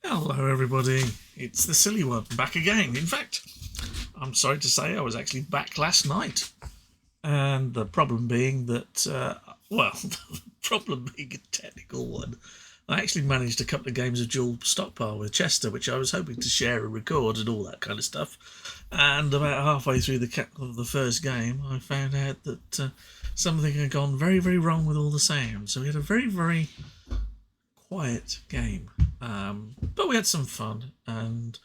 Hello everybody, it's the silly one, back again. In fact, I'm sorry to say I was actually back last night. And the problem being that, the problem being a technical one. I actually managed a couple of games of dual stockpile with Chester, which I was hoping to share and record and all that kind of stuff. And about halfway through the first game, I found out that something had gone very, very wrong with all the sound. So we had a very, very quiet game. But we had some fun, and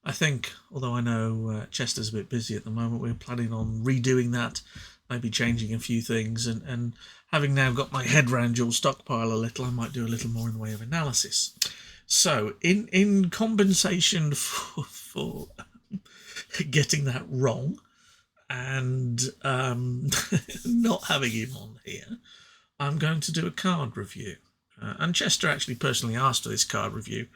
I think, although I know Chester's a bit busy at the moment, we're planning on redoing that, maybe changing a few things, and having now got my head round dual stockpile a little, I might do a little more in the way of analysis. So, in compensation for getting that wrong and not having him on here, I'm going to do a card review. And Chester actually personally asked for this card review.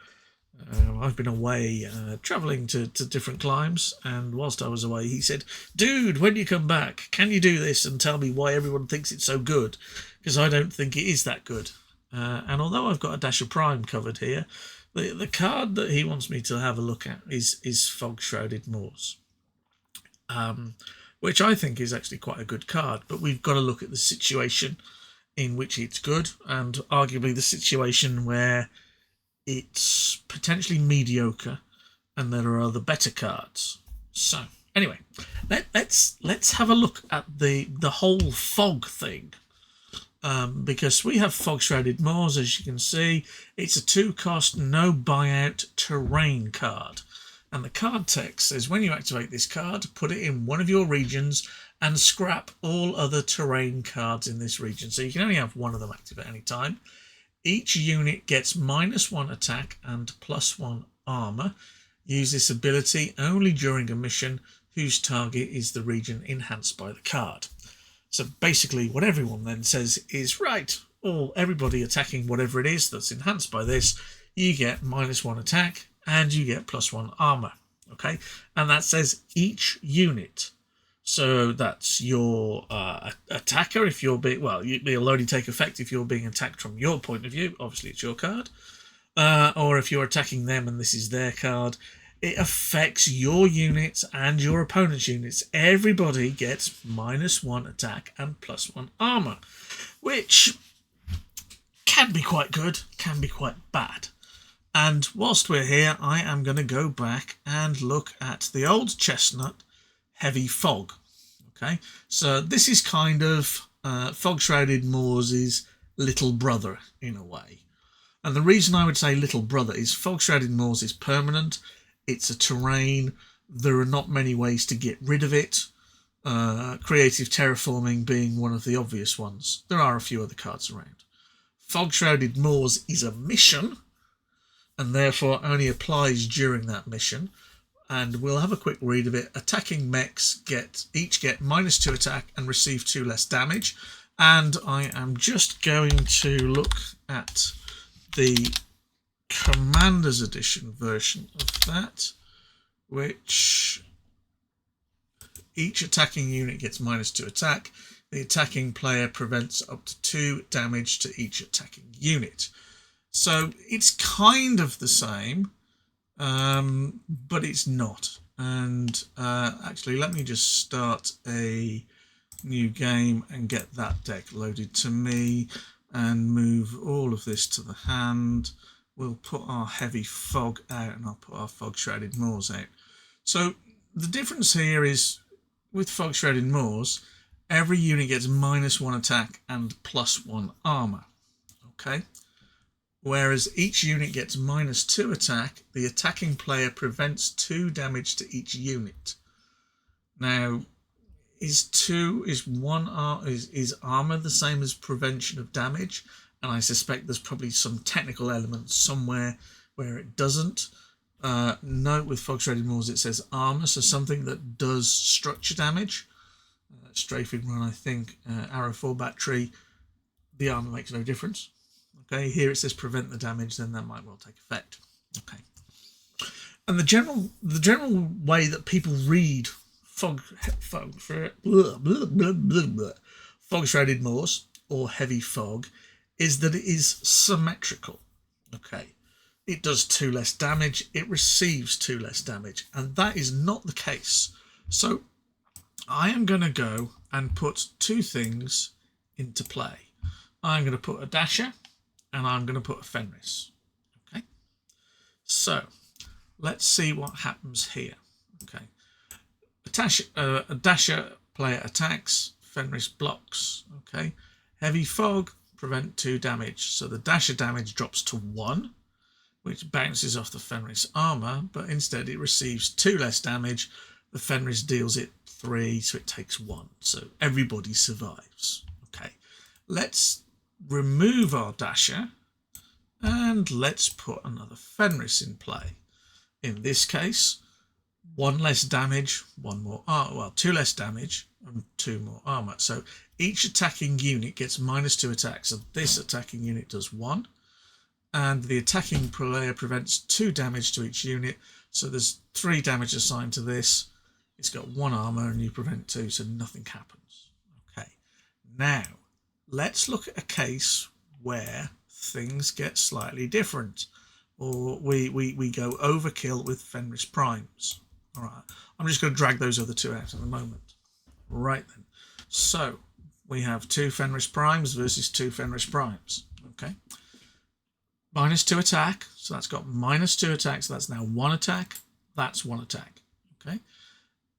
I've been away travelling to different climes, and whilst I was away he said, "Dude, when you come back, can you do this and tell me why everyone thinks it's so good? Because I don't think it is that good." And although I've got a dash of Prime covered here, the card that he wants me to have a look at is Fog Shrouded Moors, which I think is actually quite a good card, but we've got to look at the situation in which it's good, and arguably the situation where it's potentially mediocre and there are other better cards. So anyway, let's have a look at the whole fog thing, because we have Fog Shrouded Moors. As you can see, it's a 2-cost no buyout terrain card, and the card text says when you activate this card, put it in one of your regions and scrap all other terrain cards in this region. So you can only have one of them active at any time. Each unit gets -1 attack and +1 armor. Use this ability only during a mission whose target is the region enhanced by the card. So basically what everyone then says is, right, everybody attacking whatever it is that's enhanced by this, you get -1 attack and you get +1 armor. Okay, and that says each unit. So that's your attacker. If you're being, it'll only take effect if you're being attacked from your point of view. Obviously, it's your card. Or if you're attacking them and this is their card, it affects your units and your opponent's units. Everybody gets -1 attack and +1 armor, which can be quite good, can be quite bad. And whilst we're here, I am going to go back and look at the old chestnut, Heavy Fog. Okay, so this is kind of Fog Shrouded Moors' little brother in a way. And the reason I would say little brother is Fog Shrouded Moors is permanent. It's a terrain. There are not many ways to get rid of it. Creative terraforming being one of the obvious ones. There are a few other cards around. Fog Shrouded Moors is a mission, and therefore only applies during that mission. And we'll have a quick read of it. Attacking mechs each get -2 attack and receive 2 less damage. And I am just going to look at the Commander's Edition version of that, which each attacking unit gets -2 attack. The attacking player prevents up to 2 damage to each attacking unit. So it's kind of the same, but it's not. And actually, let me just start a new game and get that deck loaded to me and move all of this to the hand. We'll put our Heavy Fog out and I'll put our Fog Shrouded Moors out. So the difference here is with Fog Shrouded Moors, every unit gets -1 attack and +1 armor. Okay. Whereas each unit gets -2 attack, the attacking player prevents 2 damage to each unit. Now, is armor the same as prevention of damage? And I suspect there's probably some technical elements somewhere where it doesn't. Note with Fog Shrouded Moors it says armor, so something that does structure damage. Strafing run, I think. Arrow 4 battery, the armor makes no difference. Okay, here it says prevent the damage, then that might well take effect. Okay, and the general way that people read Fog Shrouded Moors or Heavy Fog is that it is symmetrical. Okay, it does 2 less damage, it receives 2 less damage, and that is not the case. So I am going to go and put 2 things into play. I'm going to put a Dasher and I'm going to put a Fenris. Okay, so let's see what happens here. Okay, a Dasher player attacks, Fenris blocks. Okay, Heavy Fog, prevent 2 damage, so the Dasher damage drops to 1, which bounces off the Fenris armor, but instead it receives 2 less damage. The Fenris deals it 3, so it takes 1. So everybody survives. Okay, let's remove our Dasher and let's put another Fenris in play. In this case, 1 less damage, 1 more armor. Well, 2 less damage and 2 more armor. So each attacking unit gets -2 attacks. So this attacking unit does 1. And the attacking player prevents 2 damage to each unit. So there's 3 damage assigned to this. It's got 1 armor and you prevent 2, so nothing happens. Okay, now let's look at a case where things get slightly different, or we go overkill with Fenris primes. All right, I'm just going to drag those other 2 out in a moment. Right then, so we have 2 Fenris primes versus 2 Fenris primes. Okay, -2 attack, so that's got -2 attacks. So that's now 1 attack. That's 1 attack. Okay,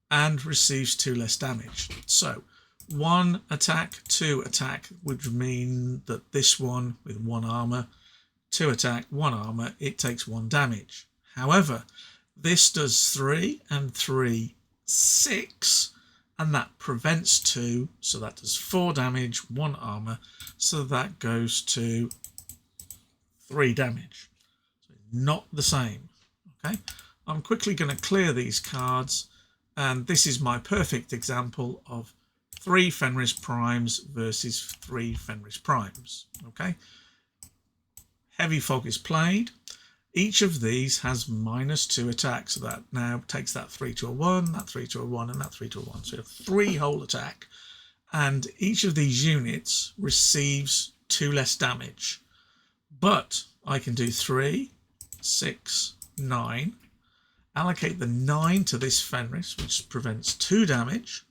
and receives 2 less damage. So 1 attack, 2 attack would mean that this one with 1 armor, 2 attack, 1 armor, it takes 1 damage. However, this does 3 and 3, 6, and that prevents 2, so that does 4 damage, 1 armor, so that goes to 3 damage. So not the same. Okay, I'm quickly going to clear these cards, and this is my perfect example of 3 Fenris primes versus 3 Fenris primes. Okay, Heavy Fog is played. Each of these has -2 attacks, so that now takes that 3 to a 1, that 3 to a 1, and that 3 to a 1. So you have 3 whole attack, and each of these units receives 2 less damage. But I can do 3, 6, 9, allocate the 9 to this Fenris, which prevents 2 damage,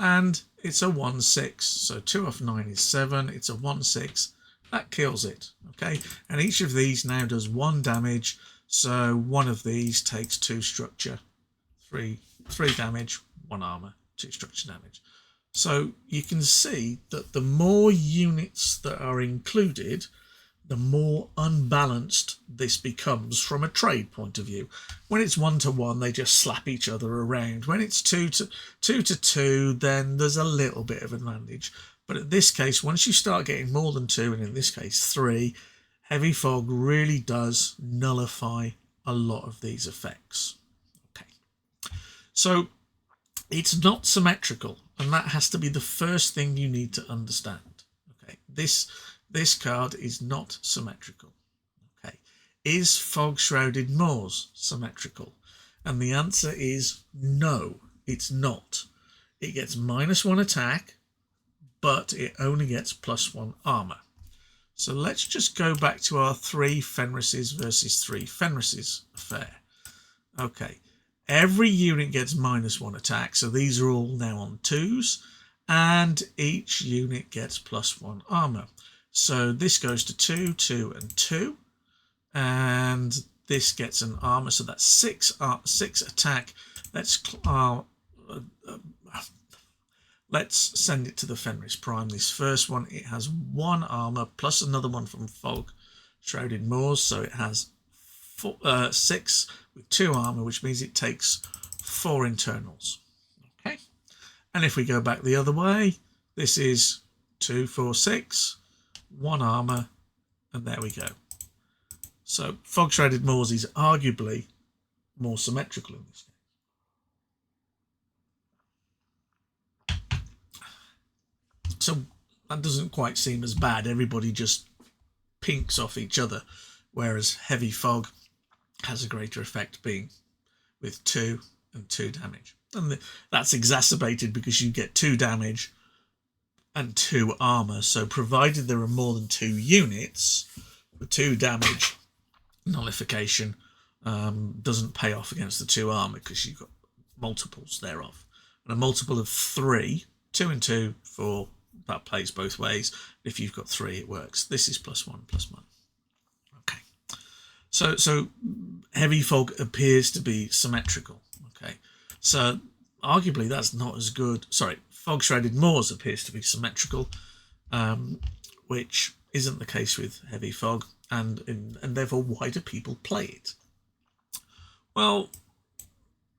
and it's a 1/6. So 2 off 9 is 7. It's a 1/6. That kills it. Okay, and each of these now does 1 damage. So one of these takes 2 structure, 3 damage, 1 armor, 2 structure damage. So you can see that the more units that are included, the more unbalanced this becomes from a trade point of view. When it's 1-to-1, they just slap each other around. When it's 2-to-2, then there's a little bit of advantage. But in this case, once you start getting more than 2, and in this case 3, Heavy Fog really does nullify a lot of these effects. Okay, so it's not symmetrical, and that has to be the first thing you need to understand. Okay, this card is not symmetrical. Okay, is Fog Shrouded Moors symmetrical? And the answer is no, it's not. It gets -1 attack, but it only gets +1 armor. So let's just go back to our 3 Fenrises versus 3 Fenrises affair. Okay, every unit gets -1 attack, so these are all now on 2s, and each unit gets +1 armor. So this goes to 2, 2, and 2, and this gets an armor, so that's 6 attack. Let's send it to the Fenris Prime. This first one, it has 1 armor plus another one from Fog Shrouded Moors, so it has 6 with 2 armor, which means it takes 4 internals. Okay, and if we go back the other way, this is 2, 4, 6, 1 armor, and there we go. So Fog Shrouded Moors is arguably more symmetrical in this case. So that doesn't quite seem as bad. Everybody just pinks off each other, whereas Heavy Fog has a greater effect being with 2 and 2 damage. And that's exacerbated because you get 2 damage and 2 armor. So provided there are more than 2 units with 2 damage, nullification doesn't pay off against the 2 armor because you've got multiples thereof. And a multiple of 3, 2 and 2 for that plays both ways. If you've got 3, it works. This is +1/+1. Okay. So heavy fog appears to be symmetrical. Okay. So arguably that's not as good. Sorry, fog shrouded moors appears to be symmetrical, which isn't the case with heavy fog, and therefore why do people play it? Well,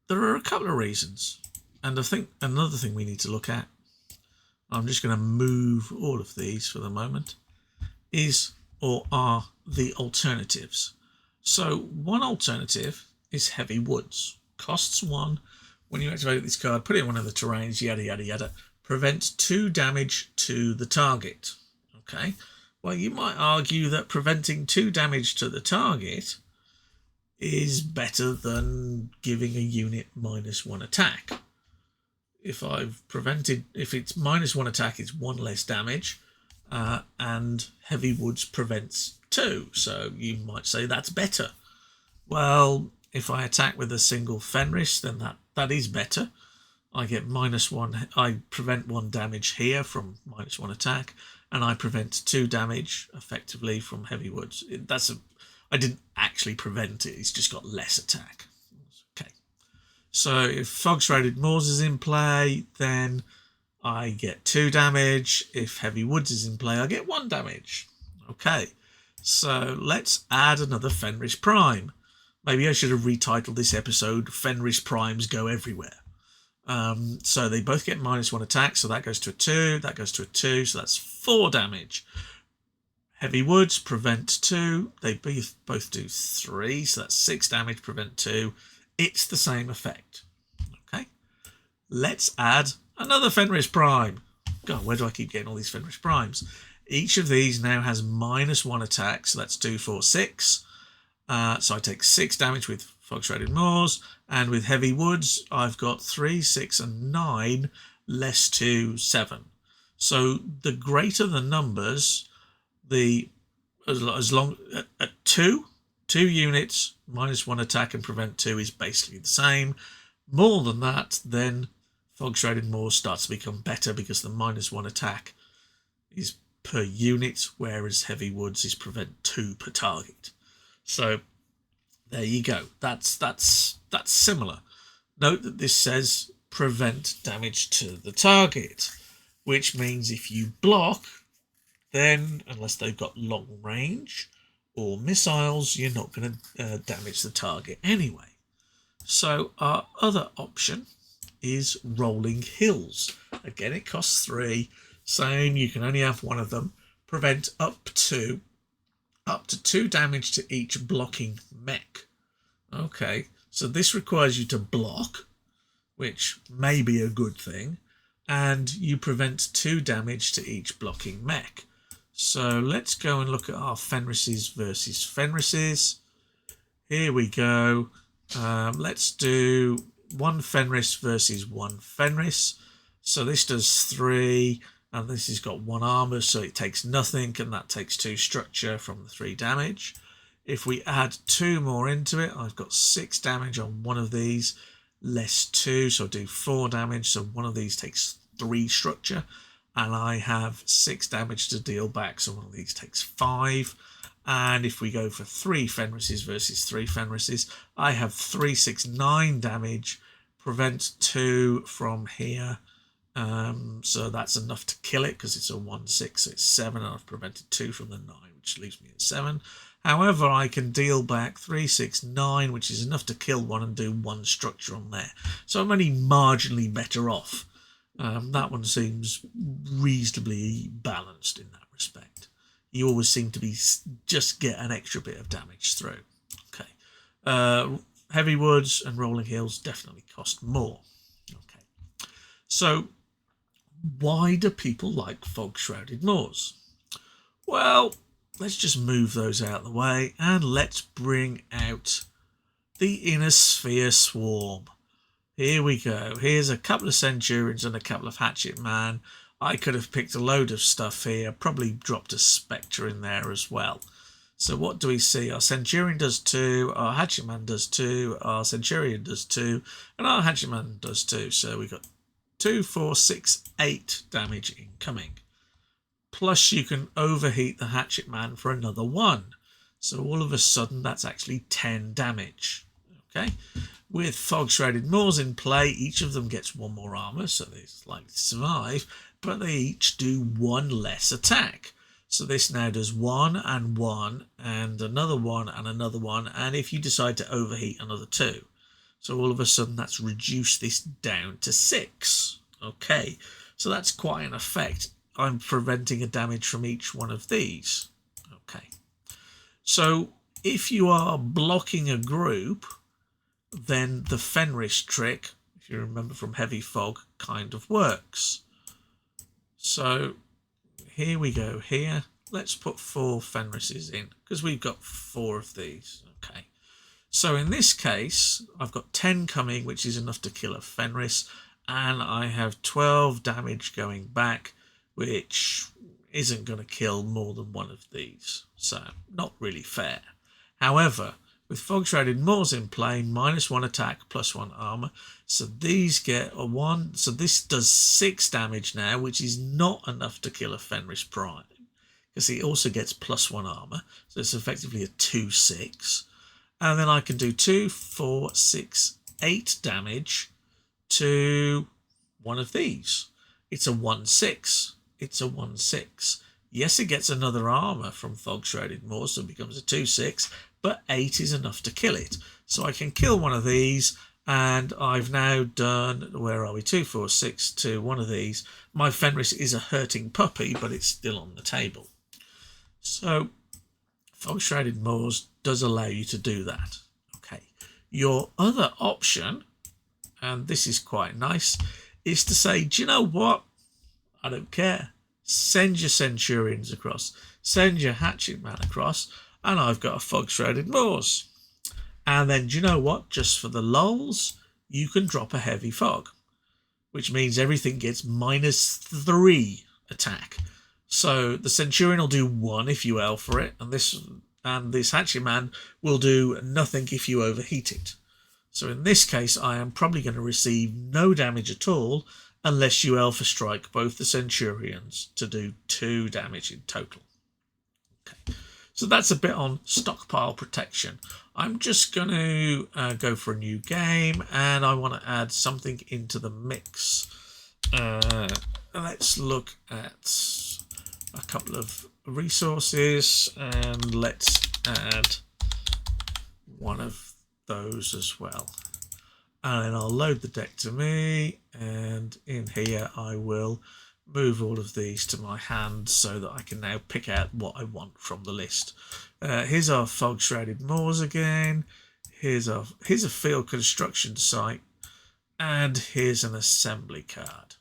there are a couple of reasons, and I think another thing we need to look at, I'm just going to move all of these for the moment, are the alternatives. So one alternative is heavy woods. Costs 1. When you activate this card, put it in one of the terrains, yada yada yada. Prevents 2 damage to the target. Okay. Well, you might argue that preventing 2 damage to the target is better than giving a unit -1 attack. If it's -1 attack, it's 1 less damage, and heavy woods prevents 2. So you might say that's better. Well, if I attack with a single Fenris, then that is better. I get -1. I prevent 1 damage here from -1 attack, and I prevent 2 damage effectively from heavy woods. I didn't actually prevent it. It's just got less attack. Okay. So if Fog Shrouded Moors is in play, then I get 2 damage. If Heavy Woods is in play, I get 1 damage. Okay. So let's add another Fenris Prime. Maybe I should have retitled this episode Fenris Primes Go Everywhere. So they both get -1 attack, so that goes to a 2, that goes to a 2, so that's 4 damage. Heavy Woods prevent 2, they both do 3, so that's 6 damage, prevent 2. It's the same effect. Okay, let's add another Fenris Prime. God, where do I keep getting all these Fenris Primes? Each of these now has -1 attack, so that's 2, 4, 6. So I take 6 damage with Fog Shrouded Moors, and with Heavy Woods, I've got 3, 6, and 9, less 2, 7. So the greater the numbers, as long at 2 units, -1 attack and prevent 2 is basically the same. More than that, then Fog Shrouded Moors starts to become better because the -1 attack is per unit, whereas Heavy Woods is prevent 2 per target. So there you go. That's similar. Note that this says prevent damage to the target, which means if you block, then unless they've got long range or missiles, you're not going to damage the target anyway. So our other option is Rolling Hills. Again, it costs 3. Same, you can only have one of them. Prevent up to 2 damage to each blocking mech. Okay, so this requires you to block, which may be a good thing, and you prevent 2 damage to each blocking mech. So let's go and look at our Fenrises versus Fenrises. Here we go. Let's do 1 Fenris versus 1 Fenris. So this does 3, and this has got 1 armor, so it takes nothing, and that takes 2 structure from the 3 damage. If we add 2 more into it, I've got 6 damage on one of these, less 2, so I do 4 damage. So one of these takes 3 structure, and I have 6 damage to deal back, so one of these takes 5. And if we go for 3 Fenrises versus 3 Fenrises, I have 3, 6, 9 damage, prevent 2 from here. So that's enough to kill it because it's a 1, 6, so it's 7, and I've prevented 2 from the 9, which leaves me at 7. However, I can deal back 3, 6, 9, which is enough to kill one and do 1 structure on there. So I'm only marginally better off. That one seems reasonably balanced in that respect. You always seem to be just get an extra bit of damage through. Okay, Heavy Woods and Rolling Hills definitely cost more. Okay, so why do people like Fog Shrouded Moors? Well, let's just move those out of the way, and let's bring out the Inner Sphere Swarm. Here we go. Here's a couple of Centurions and a couple of Hatchet Man. I could have picked a load of stuff here, probably dropped a Spectre in there as well. So what do we see? Our Centurion does 2, our Hatchetman does 2, our Centurion does 2, and our Hatchetman does 2. So we've got 2, 4, 6, 8 damage incoming. Plus you can overheat the Hatchetman for another 1. So all of a sudden that's actually 10 damage. Okay. With Fog Shrouded Moors in play, each of them gets 1 more armor, so they're likely to survive, but they each do 1 less attack. So this now does 1 and 1 and another 1 and another 1, and if you decide to overheat, another 2. So all of a sudden that's reduced this down to 6. Okay, so that's quite an effect. I'm preventing a damage from each one of these. Okay, so if you are blocking a group, then the Fenris trick, if you remember from Heavy Fog, kind of works. So here we go. Here, let's put 4 Fenrises in because we've got 4 of these. Okay, so in this case I've got 10 coming, which is enough to kill a Fenris, and I have 12 damage going back, which isn't going to kill more than 1 of these, so not really fair. However, with Fog Shrouded Moors in play, -1 attack, +1 armor. So these get a 1. So this does 6 damage now, which is not enough to kill a Fenris Prime, because he also gets +1 armor. So it's effectively a 2/6. And then I can do 2, 4, 6, 8 damage to 1 of these. It's a 1/6. It's a 1/6. Yes, it gets another armor from Fog Shrouded Moors, so it becomes a 2/6. But 8 is enough to kill it. So I can kill 1 of these, and I've now done, where are we, 2, 4, 6 to 1 of these. My Fenris is a hurting puppy, but it's still on the table. So Fog Shrouded Moors does allow you to do that. Okay. Your other option, and this is quite nice, is to say, do you know what? I don't care. Send your Centurions across. Send your Hatchetman across. And I've got a Fog Shrouded Moors. And then, do you know what? Just for the lulz, you can drop a Heavy Fog, which means everything gets -3 attack. So the Centurion will do 1 if you L for it, and this Hatchetman will do nothing if you overheat it. So in this case, I am probably going to receive no damage at all unless you L for strike both the Centurions to do 2 damage in total. Okay. So that's a bit on stockpile protection. I'm just going to go for a new game, and I want to add something into the mix. Let's look at a couple of resources, and let's add 1 of those as well. And then I'll load the deck to me, and in here I will move all of these to my hand so that I can now pick out what I want from the list. Here's our Fog Shrouded Moors again. Here's a field construction site, and here's an assembly card.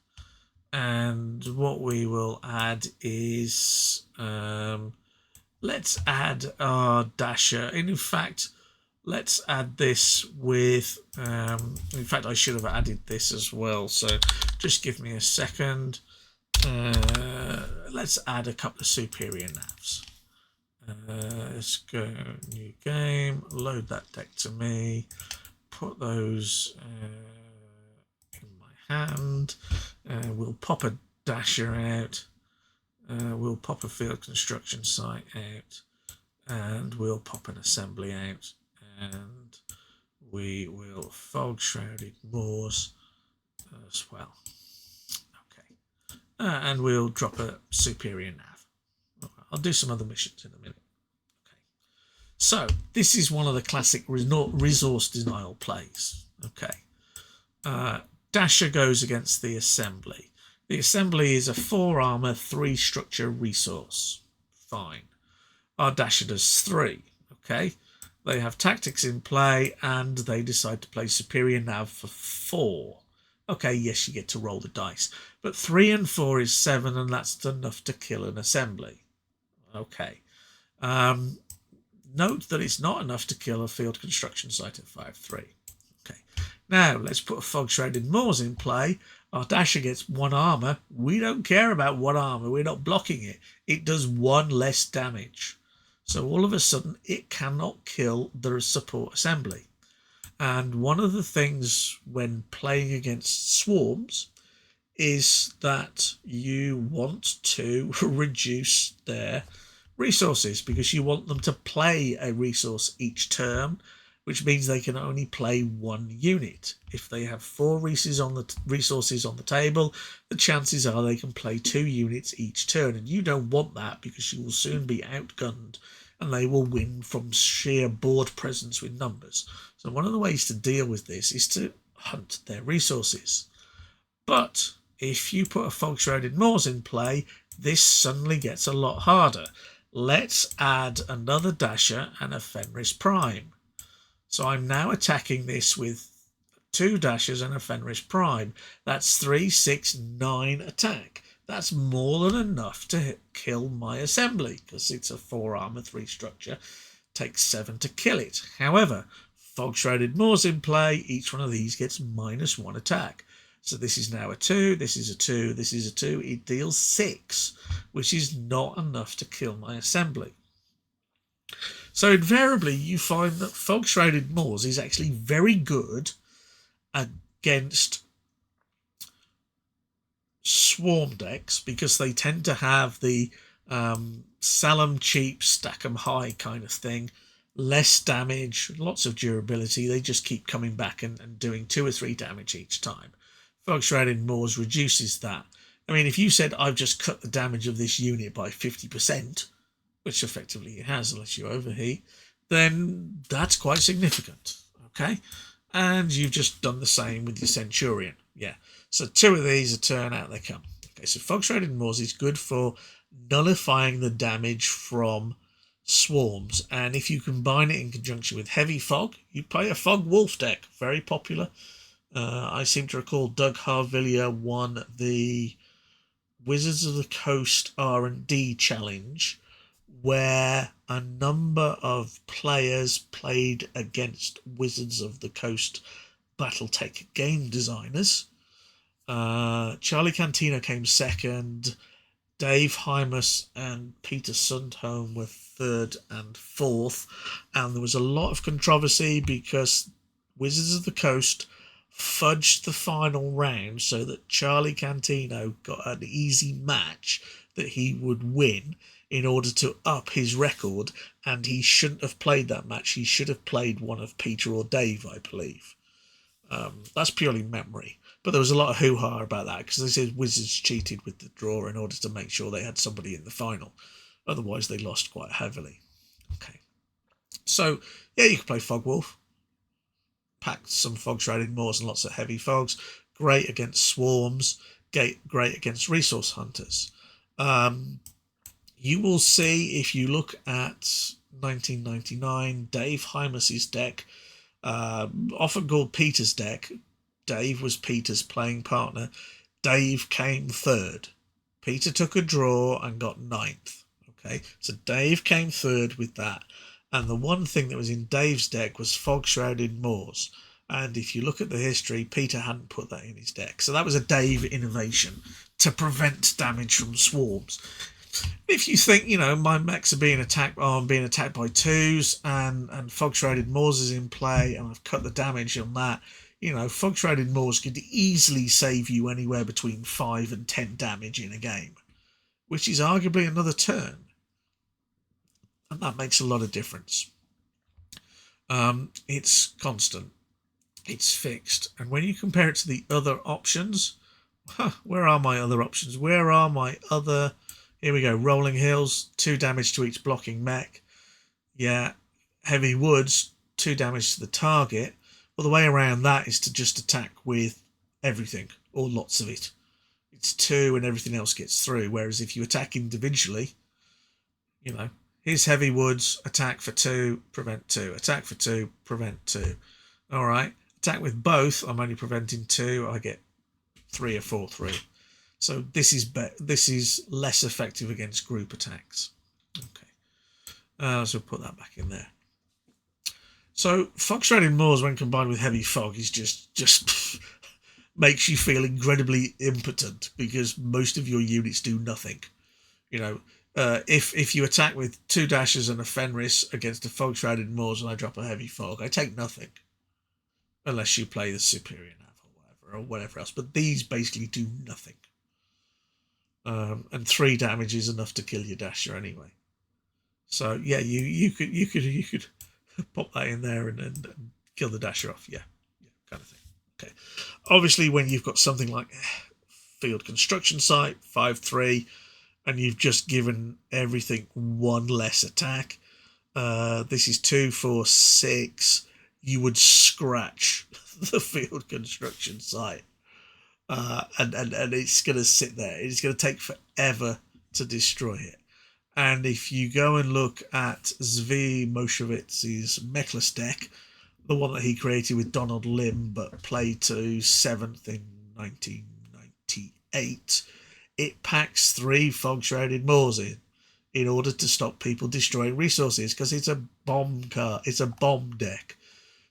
And what we will add is let's add our dasher. And in fact, let's add this with in fact I should have added this as well, so just give me a second. Let's add a couple of superior navs. Let's go new game, load that deck to me, put those in my hand. We'll pop a dasher out, we'll pop a field construction site out, and we'll pop an assembly out, and we will Fog Shrouded Moors as well. And we'll drop a superior nav. I'll do some other missions in a minute. Okay. So this is one of the classic resource denial plays. Okay. Dasher goes against the assembly. The assembly is a 4 armor, 3 structure resource. Fine. Our Dasher does 3. Okay. They have tactics in play, and they decide to play superior nav for 4. Okay, yes, you get to roll the dice. But 3 and 4 is 7, and that's enough to kill an assembly. Okay. Note that it's not enough to kill a field construction site at 5-3. Okay. Now, let's put a Fog Shrouded Moors in play. Our Dasher gets 1 armor. We don't care about what armor. We're not blocking it. It does 1 less damage. So all of a sudden it cannot kill the support assembly. And one of the things when playing against swarms is that you want to reduce their resources, because you want them to play a resource each turn, which means they can only play one unit. If they have 4 resources on the table, the chances are they can play 2 units each turn, and you don't want that, because you will soon be outgunned and they will win from sheer board presence with numbers. So one of the ways to deal with this is to hunt their resources. But if you put a Fog Shrouded Moors in play, this suddenly gets a lot harder. Let's add another Dasher and a Fenris Prime. So I'm now attacking this with 2 Dashers and a Fenris Prime. That's 3, 6, 9 attack. That's more than enough to kill my assembly, because it's a 4 armor, 3 structure. Takes 7 to kill it. However, Fog Shrouded Moors in play, each one of these gets -1 attack. So this is now a 2, this is a 2, this is a 2. It deals 6, which is not enough to kill my assembly. So invariably you find that Fog Shrouded Moors is actually very good against swarm decks, because they tend to have the sell 'em cheap, stack 'em high kind of thing. Less damage, lots of durability. They just keep coming back and doing 2 or 3 damage each time. Fog Shrouded Moors reduces that. I mean, if you said, I've just cut the damage of this unit by 50%, which effectively it has unless you overheat, then that's quite significant, okay? And you've just done the same with your Centurion. Yeah, so 2 of these a turn, out they come. Okay, so Fog Shrouded Moors is good for nullifying the damage from swarms, and if you combine it in conjunction with Heavy Fog, you play a Fog Wolf deck, very popular. I seem to recall Doug Harvillier won the Wizards of the Coast R&D challenge, where a number of players played against Wizards of the Coast Battletech game designers. Charlie Cantino came second. Dave Hymas and Peter Sundholm were third and fourth. And there was a lot of controversy because Wizards of the Coast fudged the final round so that Charlie Cantino got an easy match that he would win in order to up his record, and he shouldn't have played that match. He should have played one of Peter or Dave, I believe. That's purely memory. But there was a lot of hoo-ha about that, because they said Wizards cheated with the draw in order to make sure they had somebody in the final. Otherwise, they lost quite heavily. Okay. So, yeah, you can play Fog Wolf. Packed some Fog Shrouded Moors and lots of Heavy Fogs. Great against swarms. Great against resource hunters. You will see, if you look at 1999, Dave Hymas's deck, often called Peter's deck. Dave was Peter's playing partner. Dave came third. Peter took a draw and got 9th. Okay, so Dave came third with that. And the one thing that was in Dave's deck was Fog Shrouded Moors. And if you look at the history, Peter hadn't put that in his deck. So that was a Dave innovation to prevent damage from swarms. If you think, my mechs are being attacked, I'm being attacked by 2s, and Fog Shrouded Moors is in play, and I've cut the damage on that, Fog Shrouded Moors could easily save you anywhere between 5 and 10 damage in a game, which is arguably another turn. And that makes a lot of difference. It's constant. It's fixed. And when you compare it to the other options, where are my other options? Where are my other... Here we go. Rolling Hills, 2 damage to each blocking mech. Yeah. Heavy Woods, 2 damage to the target. Well, the way around that is to just attack with everything, or lots of it. It's 2 and everything else gets through. Whereas if you attack individually, here's Heavy Woods, attack for 2, prevent 2. Attack for 2, prevent 2. All right. Attack with both, I'm only preventing 2. I get 3 or 4 through. So this is less effective against group attacks. Okay. So put that back in there. So Fog Shrouded Moors, when combined with Heavy Fog, is just makes you feel incredibly impotent, because most of your units do nothing. You know, if you attack with 2 dashes and a Fenris against a Fog Shrouded Moors and I drop a heavy fog, I take nothing. Unless you play the superior nav or whatever else. But these basically do nothing. And 3 damage is enough to kill your dasher anyway. So yeah, you could pop that in there and kill the dasher off. Yeah, kind of thing. Okay. Obviously, when you've got something like field construction site 5/3, and you've just given everything 1 less attack, this is 2, 4, 6. You would scratch the field construction site, and it's going to sit there. It's going to take forever to destroy it. And if you go and look at Zvi Moshevitz's Mechless deck, the one that he created with Donald Lim but played to 7th in 1998, it packs 3 Fog Shrouded Moors in order to stop people destroying resources, because it's a bomb card. It's a bomb deck.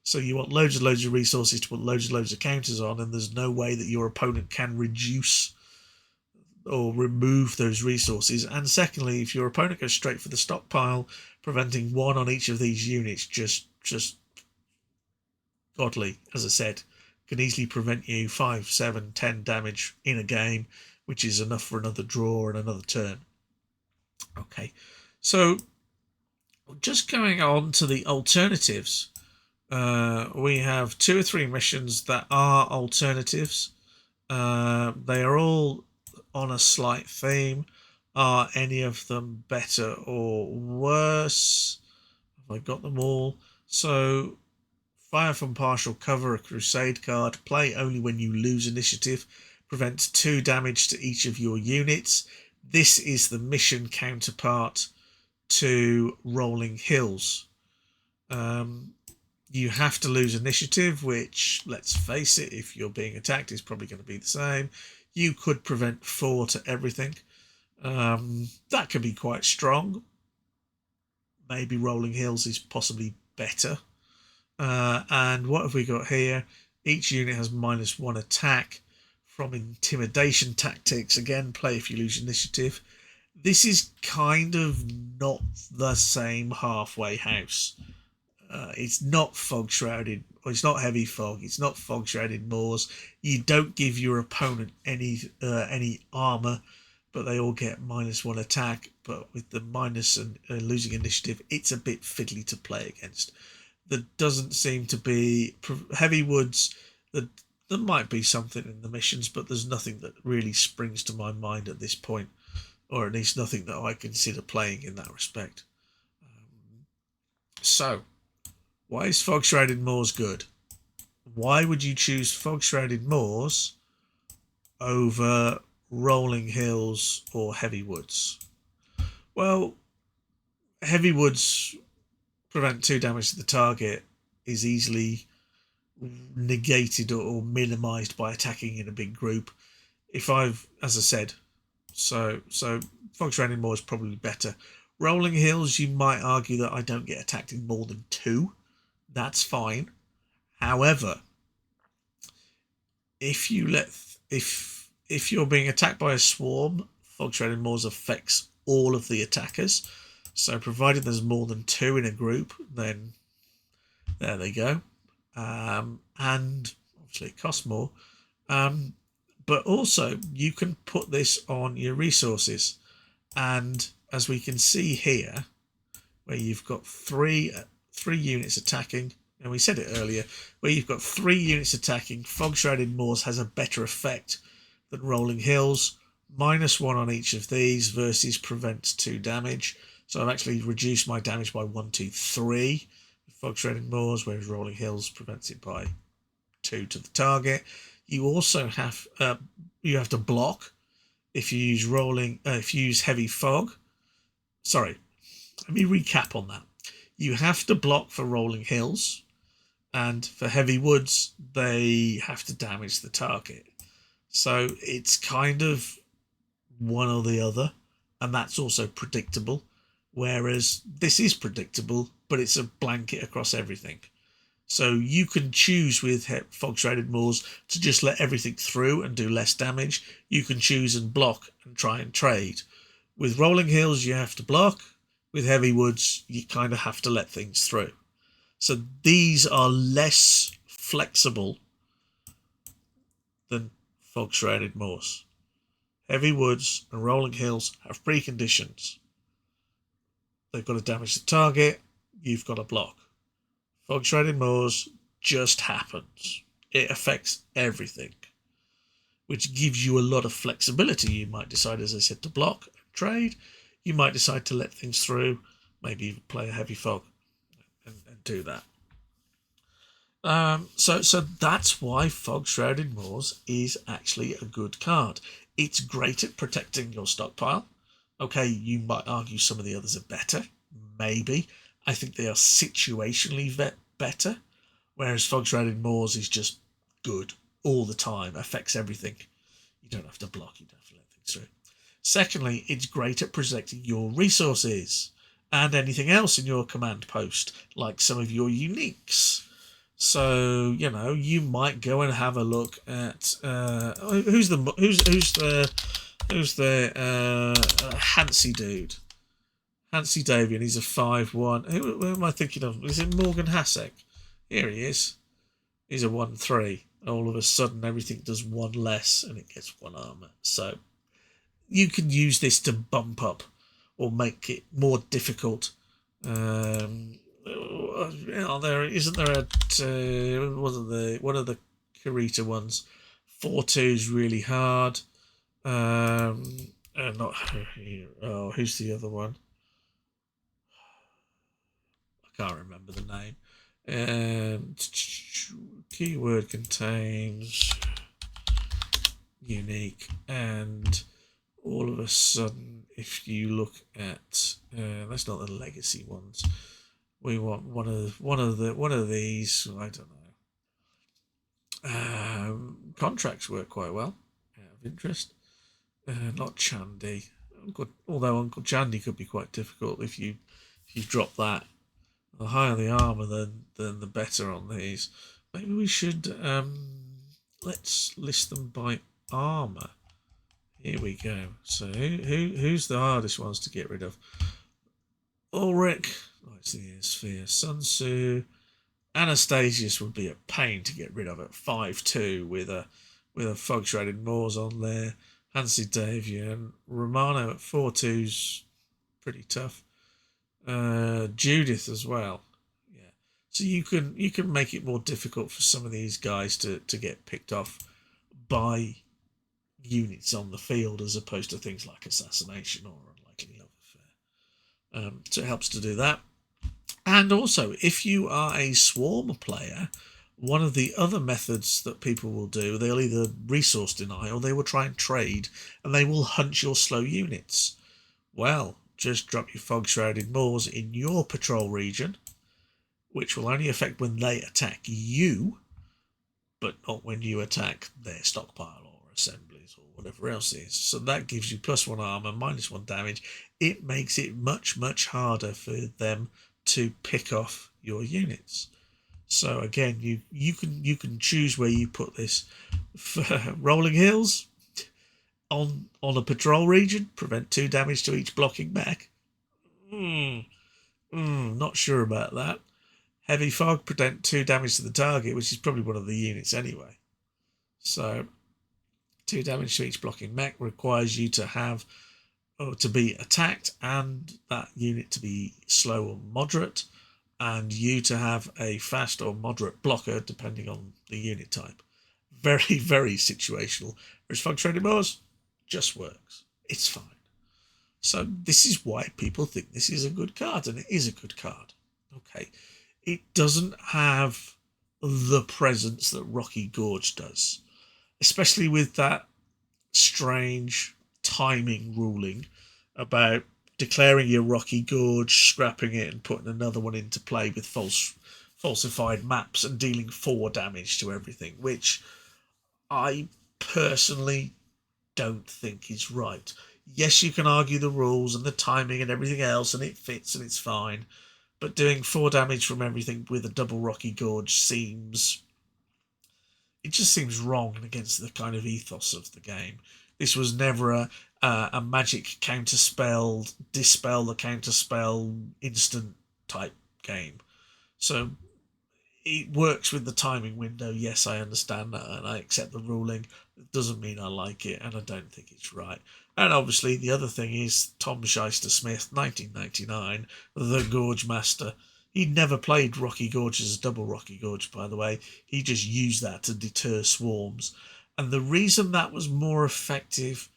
So you want loads and loads of resources to put loads and loads of counters on, and there's no way that your opponent can reduce or remove those resources. And secondly, if your opponent goes straight for the stockpile, preventing 1 on each of these units, just godly, as I said, can easily prevent you 5, 7, 10 damage in a game, which is enough for another draw and another turn. Okay, so just going on to the alternatives, we have 2 or 3 missions that are alternatives. They are all on a slight theme. Are any of them better or worse? Have I got them all? So, Fire from Partial Cover, a Crusade card. Play only when you lose initiative. Prevents 2 damage to each of your units. This is the mission counterpart to Rolling Hills. You have to lose initiative, which, let's face it, if you're being attacked, is probably going to be the same. You could prevent 4 to everything. That could be quite strong. Maybe Rolling Hills is possibly better. And what have we got here? Each unit has -1 attack from Intimidation Tactics. Again, play if you lose initiative. This is kind of not the same halfway house. It's not Fog Shrouded, or it's not Heavy Fog. It's not Fog Shrouded Moors. You don't give your opponent any armor, but they all get -1 attack. But with the minus and losing initiative, it's a bit fiddly to play against. There doesn't seem to be Heavy Woods. There might be something in the missions, but there's nothing that really springs to my mind at this point, or at least nothing that I consider playing in that respect. So, why is Fog Shrouded Moors good? Why would you choose Fog Shrouded Moors over Rolling Hills or Heavy Woods? Well, Heavy Woods prevent 2 damage to the target is easily negated or minimized by attacking in a big group. As I said, so Fog Shrouded Moors is probably better. Rolling Hills, you might argue that I don't get attacked in more than 2. That's fine. However, if you're being attacked by a swarm, Fog Shrouded Moors affects all of the attackers. So provided there's more than 2 in a group, then there they go. And obviously it costs more. But also you can put this on your resources. And as we can see here, where you've got 3 units attacking, and we said it earlier, where you've got 3 units attacking, Fog Shrouded Moors has a better effect than Rolling Hills. -1 on each of these versus prevents 2 damage. So I've actually reduced my damage by 1, 2, 3 with Fog Shrouded Moors, whereas Rolling Hills prevents it by 2 to the target. You also have to block if you use Heavy Fog. Sorry, let me recap on that. You have to block for Rolling Hills, and for Heavy Woods, they have to damage the target. So it's kind of one or the other, and that's also predictable. Whereas this is predictable, but it's a blanket across everything. So you can choose with Fog Shrouded Moors to just let everything through and do less damage. You can choose and block and try and trade. With rolling hills, you have to block. With heavy woods, you kind of have to let things through. So these are less flexible than fog shrouded moors. Heavy woods and rolling hills have preconditions. They've got to damage the target. You've got to block. Fog shrouded moors just happens. It affects everything, which gives you a lot of flexibility. You might decide, as I said, to block and trade. You might decide to let things through, maybe even play a heavy fog and do that. So that's why Fog Shrouded Moors is actually a good card. It's great at protecting your stockpile. Okay, you might argue some of the others are better. Maybe. I think they are situationally better. Whereas Fog Shrouded Moors is just good all the time. Affects everything. You don't have to block. You don't have to let things through. Secondly, it's great at protecting your resources and anything else in your command post, like some of your uniques. So, you know, you might go and have a look at who's the Hansi dude. Hansi Davian, he's a 5-1. Who am I thinking of? Is it Morgan Hasek? Here he is. He's a 1-3. All of a sudden everything does 1 less and it gets 1 armor. So you can use this to bump up or make it more difficult. Isn't there one of the Kurita ones? 4-2 is really hard. Who's the other one? I can't remember the name. Keyword contains unique, and all of a sudden, if you look at that's not the legacy ones. We want one of these. I don't know. Contracts work quite well. Out of interest, not Chandy. Although Uncle Chandy could be quite difficult if you drop that. The higher the armor, then the better on these. Maybe we should let's list them by armor. Here we go. So who's the hardest ones to get rid of? Ulrich. It's the Sphere. Sun Tzu. Anastasius would be a pain to get rid of at 5-2 with a Fog Shrouded Moors on there. Hansi Davian. Romano at 4-2's pretty tough. Judith as well. Yeah. So you can make it more difficult for some of these guys to get picked off by units on the field as opposed to things like assassination or unlikely love affair. So it helps to do that. And also, if you are a swarm player, one of the other methods that people will do, they'll either resource deny or they will try and trade, and they will hunt your slow units. Well, just drop your Fog Shrouded Moors in your patrol region, which will only affect when they attack you, but not when you attack their stockpile or assemblies or whatever else it is. So that gives you +1 armor, -1 damage. It makes it much, much harder for them to pick off your units. So again, you can choose where you put this. For rolling hills, on a patrol region, prevent 2 damage to each blocking mech. Not sure about that. Heavy fog, prevent 2 damage to the target, which is probably one of the units anyway. So 2 damage to each blocking mech requires you to have to be attacked and that unit to be slow or moderate, and you to have a fast or moderate blocker depending on the unit type. Very, very situational. Whereas Fog Shrouded Moors just works. It's fine. So this is why people think this is a good card, and it is a good card. Okay. It doesn't have the presence that Rocky Gorge does, especially with that strange timing ruling about declaring your Rocky Gorge, scrapping it and putting another one into play with falsified maps and dealing 4 damage to everything, which I personally don't think is right. Yes, you can argue the rules and the timing and everything else, and it fits and it's fine, but doing 4 damage from everything with a double Rocky Gorge seems wrong and against the kind of ethos of the game. This was never a magic counterspell, dispel the counterspell, instant type game. So it works with the timing window. Yes, I understand that, and I accept the ruling. It doesn't mean I like it, and I don't think it's right. And obviously, the other thing is Tom Shyster Smith, 1999, the Gorge Master. He never played Rocky Gorge as a double Rocky Gorge, by the way. He just used that to deter swarms. And the reason that was more effective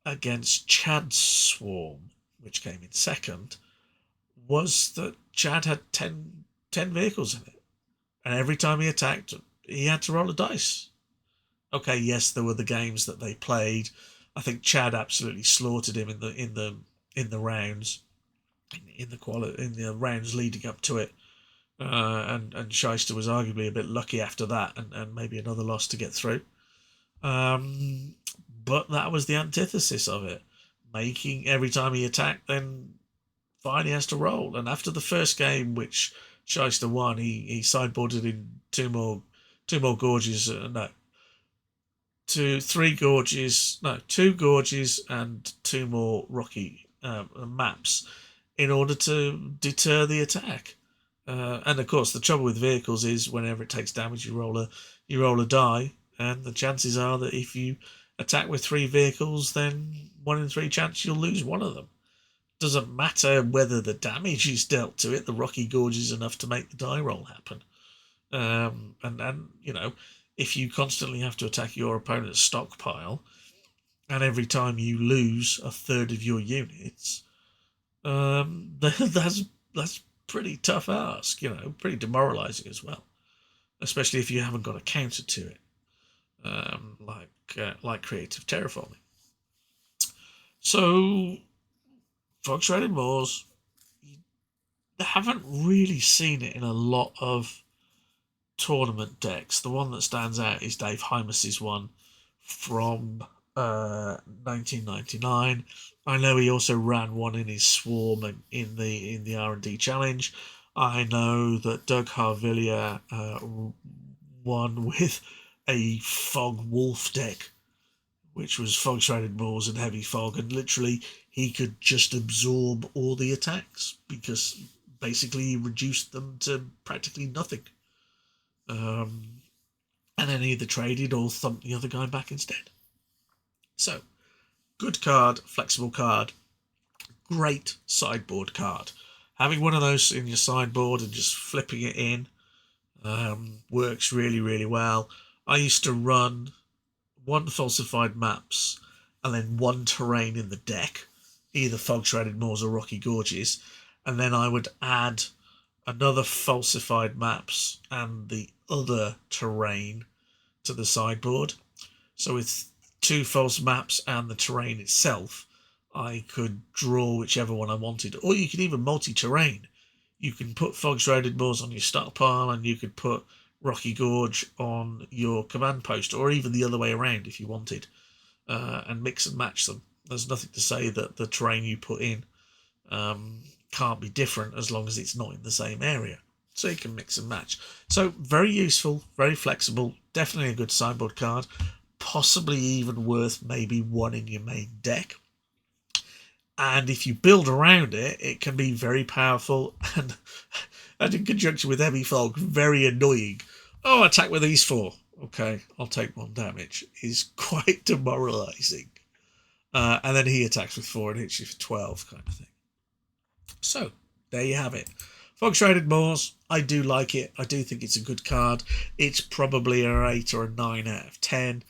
against Chad's swarm, which came in second, was that Chad had 10 vehicles in it. And every time he attacked, he had to roll a dice. Okay, yes, there were the games that they played. I think Chad absolutely slaughtered him in the rounds, in the rounds leading up to it. And Shyster was arguably a bit lucky after that, and maybe another loss to get through. But that was the antithesis of it. Making every time he attacked, then fine, he has to roll. And after the first game, which Shyster won, he sideboarded in two more gorges. Two gorges and two more rocky maps in order to deter the attack. And of course, the trouble with vehicles is whenever it takes damage, you roll a die, and the chances are that if you attack with 3 vehicles, then 1 in 3 chance you'll lose one of them. Doesn't matter whether the damage is dealt to it. The Rocky Gorge is enough to make the die roll happen. And you know, if you constantly have to attack your opponent's stockpile, and every time you lose a third of your units, that's pretty tough ask. You know, pretty demoralising as well, especially if you haven't got a counter to it, like creative terraforming. So, Fog Shrouded Moors, you haven't really seen it in a lot of tournament decks. The one that stands out is Dave Hymas's one from 1999. I know he also ran one in his Swarm and in the R&D challenge. I know that Doug Harvillier won with a Fog Wolf deck, which was Fog Shrouded Moors and Heavy Fog, and literally he could just absorb all the attacks because basically he reduced them to practically nothing. And then either traded or thumped the other guy back instead. So, good card, flexible card, great sideboard card. Having one of those in your sideboard and just flipping it in works really, really well. I used to run 1 falsified maps and then 1 terrain in the deck, either Fog Shrouded Moors or Rocky Gorges, and then I would add another falsified maps and the other terrain to the sideboard. So with 2 false maps and the terrain itself, I could draw whichever one I wanted. Or you could even multi-terrain. You can put Fog Shrouded Moors on your stockpile, and you could put Rocky Gorge on your command post, or even the other way around if you wanted, and mix and match them. There's nothing to say that the terrain you put in can't be different as long as it's not in the same area. So you can mix and match. So very useful, very flexible, definitely a good sideboard card, possibly even worth maybe 1 in your main deck. And if you build around it, it can be very powerful and in conjunction with Heavy Fog, very annoying. Oh, attack with these 4. Okay, I'll take 1 damage. Is quite demoralising. And then he attacks with 4 and hits you for 12 kind of thing. So, there you have it. Fog Shrouded Moors, I do like it. I do think it's a good card. It's probably an 8 or a 9 out of 10.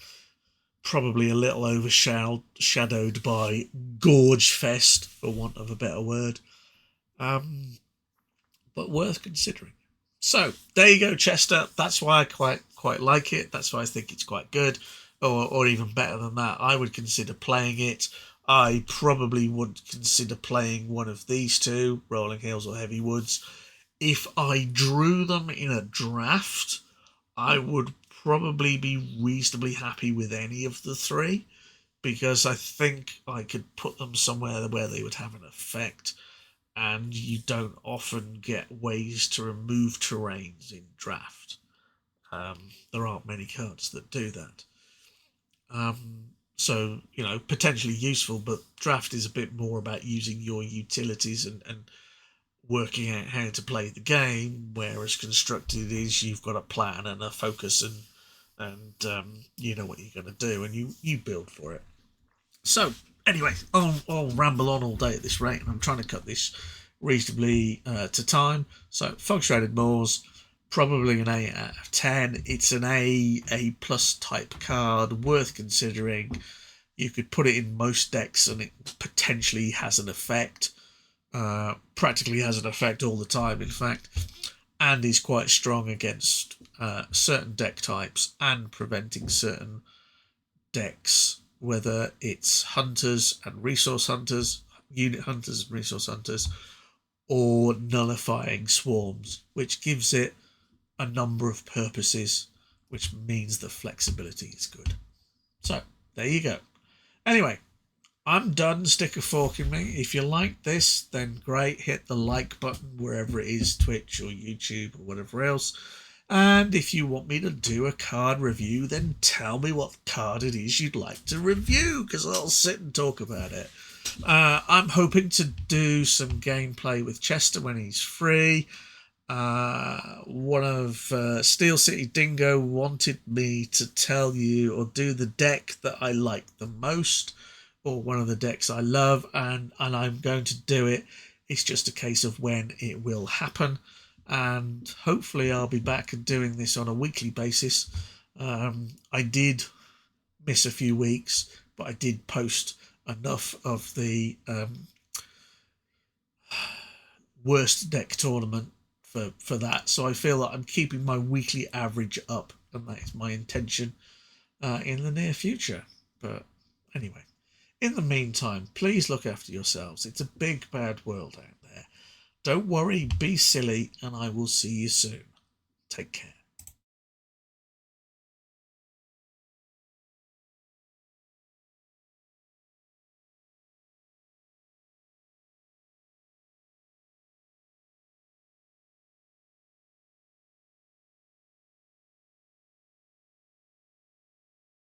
Probably a little overshadowed by Gorge Fest, for want of a better word. But worth considering. So, there you go, Chester. That's why I quite like it. That's why I think it's quite good. Or even better than that, I would consider playing it. I probably would consider playing one of these 2, Rolling Hills or Heavy Woods. If I drew them in a draft, I would probably be reasonably happy with any of the 3, because I think I could put them somewhere where they would have an effect, and you don't often get ways to remove terrains in draft. There aren't many cards that do that. So, you know, potentially useful, but draft is a bit more about using your utilities and working out how to play the game, whereas constructed is you've got a plan and a focus, and you know what you're going to do, and you build for it. So anyway, I'll ramble on all day at this rate, and I'm trying to cut this reasonably to time. So Fog Shrouded Moors, probably an 8 out of 10. It's an A plus type card, worth considering. You could put it in most decks and it potentially has an effect. Practically has an effect all the time, in fact, and is quite strong against certain deck types and preventing certain decks, whether it's hunters and resource hunters, unit hunters and resource hunters, or nullifying swarms, which gives it a number of purposes, which means the flexibility is good. So there you go. Anyway, I'm done. Stick a fork in me. If you like this, then great. Hit the like button wherever it is, Twitch or YouTube or whatever else. And if you want me to do a card review, then tell me what card it is you'd like to review, because I'll sit and talk about it. I'm hoping to do some gameplay with Chester when he's free. One of Steel City Dingo wanted me to tell you or do the deck that I like the most, or one of the decks I love, and I'm going to do it. It's just a case of when it will happen, and hopefully I'll be back and doing this on a weekly basis. I did miss a few weeks, but I did post enough of the worst deck tournament for that, so I feel that I'm keeping my weekly average up, and that is my intention in the near future. But anyway, in the meantime, please look after yourselves. It's a big bad world out there. Don't worry, be silly, and I will see you soon. Take care.